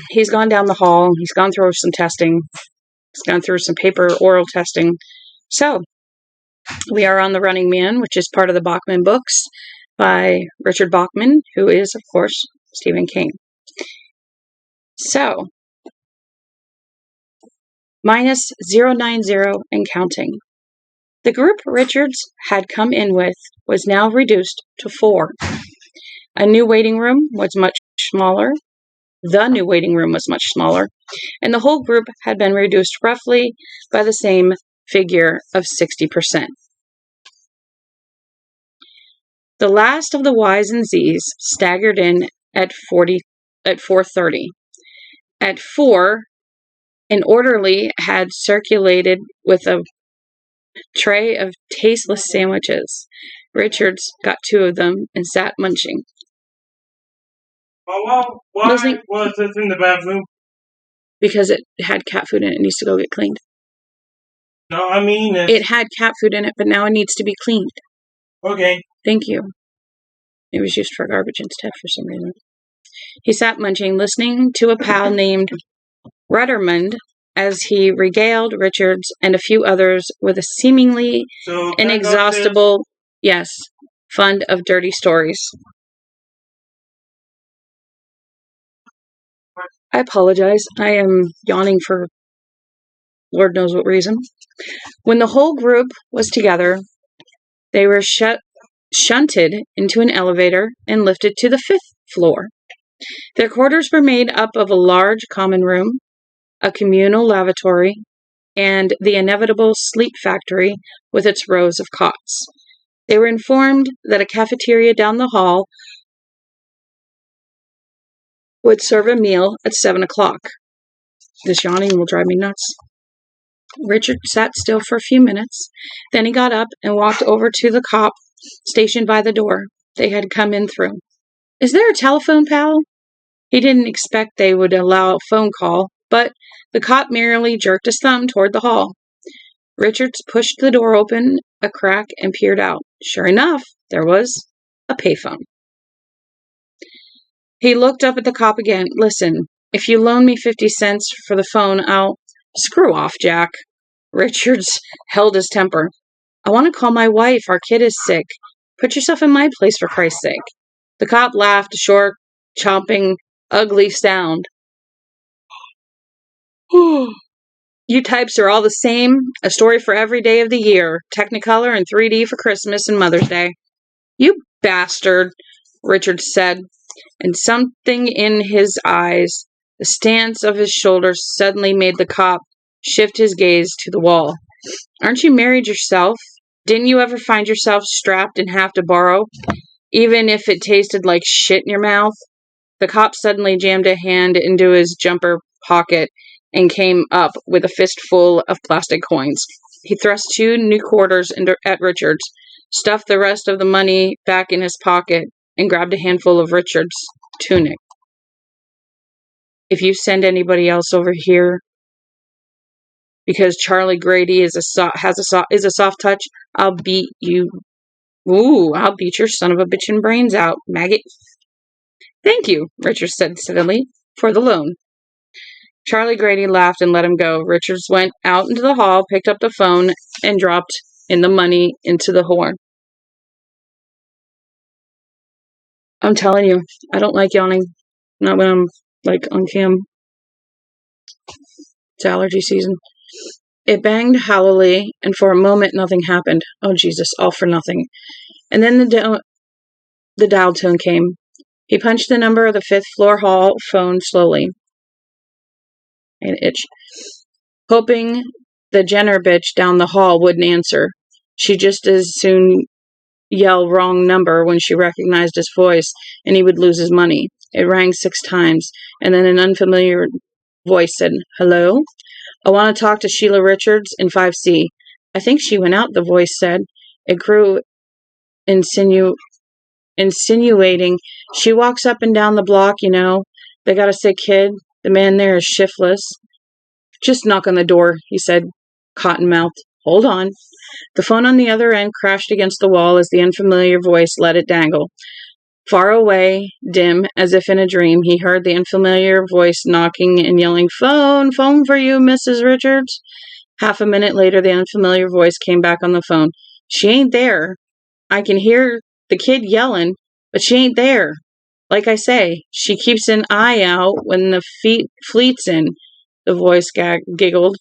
he's gone down the hall. He's gone through some testing. He's gone through some paper oral testing. So, we are on The Running Man, which is part of the Bauchman books by Richard Bauchman, who is, of course, Stephen King. So, minus 090 and counting. The group Richards had come in with was now reduced to 4. A new waiting room was much smaller. The new waiting room was much smaller, and the whole group had been reduced roughly by the same figure of 60%. The last of the Y's and Z's staggered in at 4:30. At 4, an orderly had circulated with a tray of tasteless sandwiches. Richards got 2 of them and sat munching. Well, why was this in the bathroom? Because it had cat food in it. It needs to go get cleaned. No, I mean... It had cat food in it, but now it needs to be cleaned. Okay. Thank you. It was used for garbage instead for some reason. He sat munching, listening to a pal named Ruddermund as he regaled Richards and a few others with a seemingly inexhaustible, fund of dirty stories. I apologize. I am yawning for Lord knows what reason. When the whole group was together, they were shunted into an elevator and lifted to the 5th floor. Their quarters were made up of a large common room, a communal lavatory, and the inevitable sleep factory with its rows of cots. They were informed that a cafeteria down the hall would serve a meal at 7 o'clock. This yawning will drive me nuts. Richard sat still for a few minutes. Then he got up and walked over to the cop stationed by the door they had come in through. "Is there a telephone, pal?" He didn't expect they would allow a phone call, but the cop merely jerked his thumb toward the hall. Richards pushed the door open a crack and peered out. Sure enough, there was a payphone. He looked up at the cop again. "Listen, if you loan me 50 cents for the phone, I'll..." "Screw off, Jack." Richards held his temper. "I want to call my wife. Our kid is sick. Put yourself in my place, for Christ's sake." The cop laughed, a short, chomping, ugly sound. "You types are all the same. A story for every day of the year. Technicolor and 3D for Christmas and Mother's Day." "You bastard," Richards said, and something in his eyes, the stance of his shoulders, suddenly made the cop shift his gaze to the wall. "Aren't you married yourself? Didn't you ever find yourself strapped and have to borrow, even if it tasted like shit in your mouth?" The cop suddenly jammed a hand into his jumper pocket and came up with a fistful of plastic coins. He thrust 2 new quarters at Richards, stuffed the rest of the money back in his pocket, and grabbed a handful of Richards' tunic. "If you send anybody else over here because Charlie Grady is a soft touch, I'll beat you. I'll beat your son of a bitchin' brains out, maggot." "Thank you," Richards said steadily, "for the loan." Charlie Grady laughed and let him go. Richards went out into the hall, picked up the phone, and dropped in the money into the horn. I'm telling you, I don't like yawning. Not when I'm, on cam. It's allergy season. It banged hollowly, and for a moment nothing happened. Oh, Jesus, all for nothing. And then the dial tone came. He punched the number of the 5th floor hall phone slowly. An itch. Hoping the Jenner bitch down the hall wouldn't answer. She'd just as soon yell wrong number when she recognized his voice, and he would lose his money. It rang 6 times, and then an unfamiliar voice said, "Hello? I want to talk to Sheila Richards in 5C. "I think she went out," the voice said. It grew insinuating. "She walks up and down the block, you know. They got a sick kid. The man there is shiftless." "Just knock on the door," he said, cotton-mouthed. "Hold on." The phone on the other end crashed against the wall as the unfamiliar voice let it dangle. Far away, dim, as if in a dream, he heard the unfamiliar voice knocking and yelling, "Phone! Phone for you, Mrs. Richards!" Half a minute later, the unfamiliar voice came back on the phone. "She ain't there. I can hear the kid yelling, but she ain't there. Like I say, she keeps an eye out when the fleet's in," the voice giggled.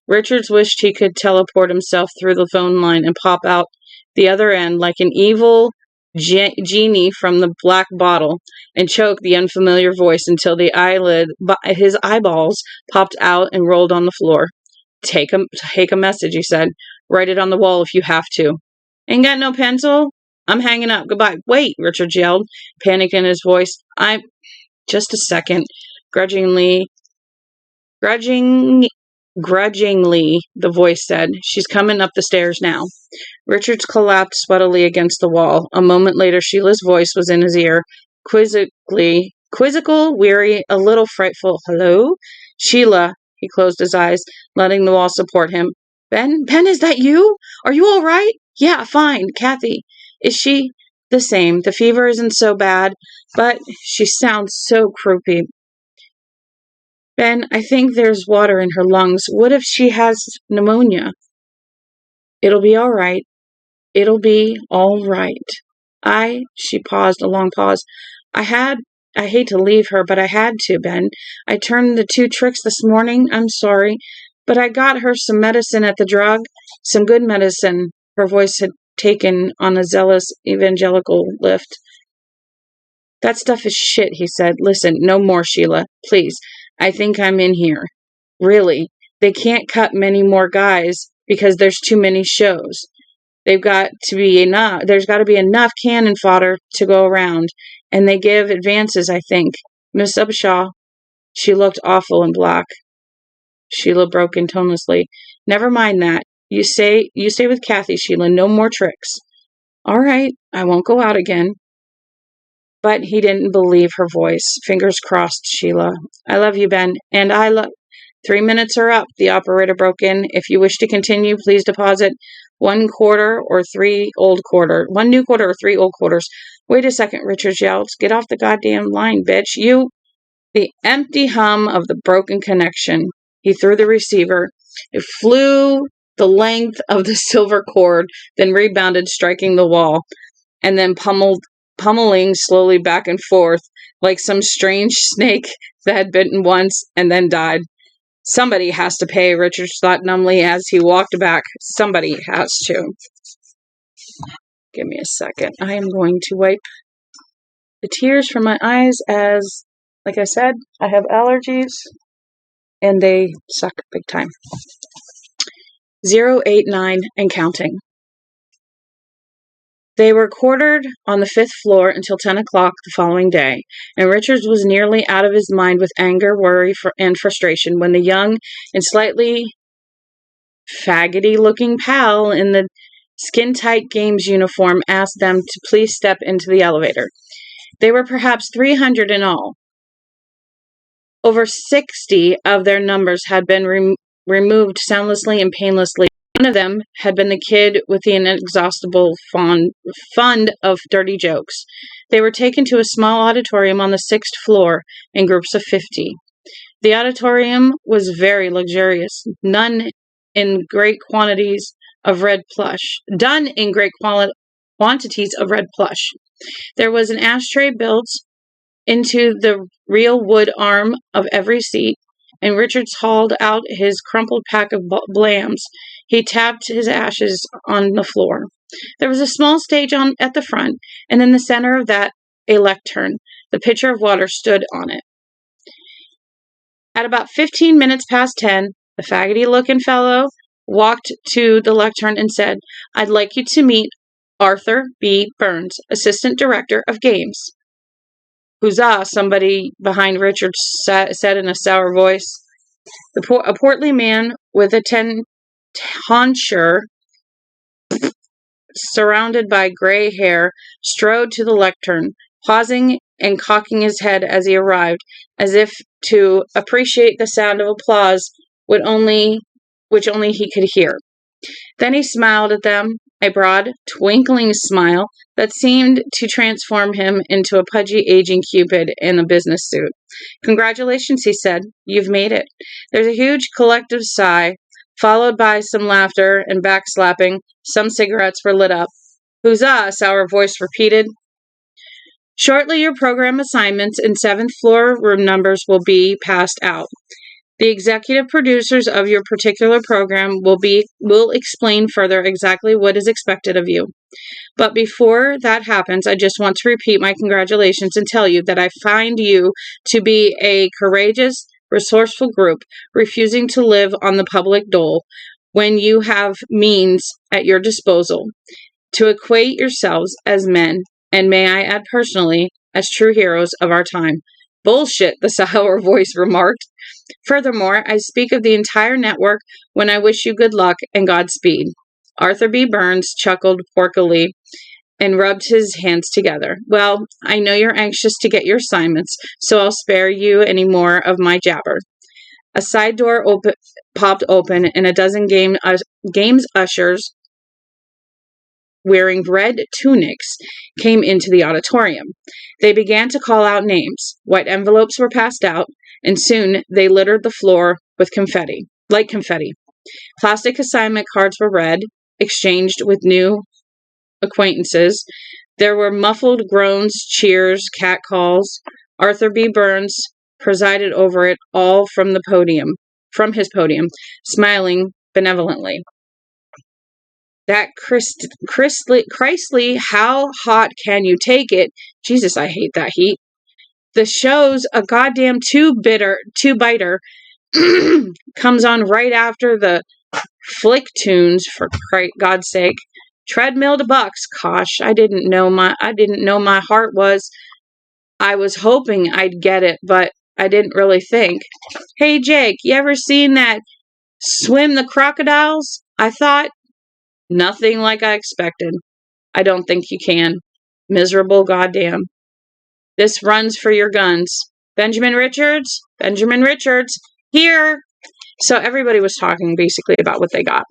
Richards wished he could teleport himself through the phone line and pop out the other end like an evil genie from the black bottle and choke the unfamiliar voice until his eyeballs popped out and rolled on the floor. Take a message," he said. "Write it on the wall if you have to." "Ain't got no pencil? I'm hanging up. Goodbye." "Wait," Richard yelled, panic in his voice. Just a second." Grudgingly, the voice said. "She's coming up the stairs now." Richards collapsed sweatily against the wall. A moment later, Sheila's voice was in his ear, quizzical, weary, a little frightful. "Hello? Sheila." He closed his eyes, letting the wall support him. Ben, is that you? Are you all right?" "Yeah, fine. Kathy. Is she?" "The same. The fever isn't so bad, but she sounds so croupy." "Ben, I think there's water in her lungs. What if she has pneumonia?" "It'll be all right. It'll be all right. She paused, a long pause. I hate to leave her, but I had to, Ben. I turned the 2 tricks this morning. I'm sorry. But I got her some medicine at the drug. Some good medicine." Her voice had taken on a zealous evangelical lift. "That stuff is shit," he said. "Listen, no more, Sheila. Please. I think I'm in here. Really. They can't cut many more guys because there's too many shows. There's got to be enough cannon fodder to go around, and they give advances, I think. Miss Upshaw." She looked awful in black. Sheila broke in tonelessly. "Never mind that. You stay with Kathy, Sheila. No more tricks." "All right. I won't go out again." But he didn't believe her voice. "Fingers crossed, Sheila. I love you, Ben. And I love—" 3 minutes are up, the operator broke in. "If you wish to continue, please deposit 1 quarter or 3 old quarter. 1 new quarter or 3 old quarters." "Wait a second," Richards yelled. "Get off the goddamn line, bitch. You—" The empty hum of the broken connection. He threw the receiver. It flew the length of the silver cord, then rebounded, striking the wall, and then pummeling slowly back and forth like some strange snake that had bitten once and then died. "Somebody has to pay," Richards thought numbly as he walked back. "Somebody has to." Give me a second. I am going to wipe the tears from my eyes as, like I said, I have allergies and they suck big time. 089 and counting. They were quartered on the 5th floor until 10 o'clock the following day, and Richards was nearly out of his mind with anger, worry, and frustration when the young and slightly faggoty-looking pal in the skin-tight games uniform asked them to please step into the elevator. They were perhaps 300 in all. Over 60 of their numbers had been removed soundlessly and painlessly. One of them had been the kid with the inexhaustible fund of dirty jokes. They were taken to a small auditorium on the 6th floor in groups of 50. The auditorium was very luxurious, done in great quantities of red plush. There was an ashtray built into the real wood arm of every seat, and Richards hauled out his crumpled pack of blams. He tapped his ashes on the floor. There was a small stage at the front, and in the center of that, a lectern. The pitcher of water stood on it. At about 15 minutes past 10, the faggoty-looking fellow walked to the lectern and said, "I'd like you to meet Arthur B. Burns, Assistant Director of Games." "Huzzah," somebody behind Richard said in a sour voice. A portly man with a tonsure surrounded by gray hair strode to the lectern, pausing and cocking his head as he arrived, as if to appreciate the sound of applause which only he could hear. Then he smiled at them a broad, twinkling smile that seemed to transform him into a pudgy, aging Cupid in a business suit. "Congratulations," he said. "You've made it." There's a huge collective sigh, followed by some laughter and backslapping. Some cigarettes were lit up. "Huzzah," a sour voice repeated. "Shortly, your program assignments and 7th floor room numbers will be passed out. The executive producers of your particular program will explain further exactly what is expected of you. But before that happens, I just want to repeat my congratulations and tell you that I find you to be a courageous, resourceful group, refusing to live on the public dole when you have means at your disposal to equate yourselves as men, and may I add personally, as true heroes of our time." "Bullshit," the sour voice remarked. "Furthermore, I speak of the entire network when I wish you good luck and Godspeed." Arthur B. Burns chuckled porkily and rubbed his hands together. "Well, I know you're anxious to get your assignments, so I'll spare you any more of my jabber." A side door popped open, and a dozen games ushers wearing red tunics came into the auditorium. They began to call out names. White envelopes were passed out, and soon they littered the floor with confetti, like confetti. Plastic assignment cards were read, exchanged with new acquaintances. There were muffled groans, cheers, catcalls. Arthur B. Burns presided over it all from his podium, smiling benevolently. "That Christly, how hot can you take it? Jesus, I hate that heat. The show's a goddamn two-biter comes on right after the flick tunes, for God's sake. Treadmill to Bucks. Gosh, I didn't know my heart was. I was hoping I'd get it, but I didn't really think. Hey, Jake, you ever seen that Swim the Crocodiles? I thought nothing like I expected. I don't think you can. Miserable goddamn. This runs for your guns. Benjamin Richards, here." So everybody was talking basically about what they got.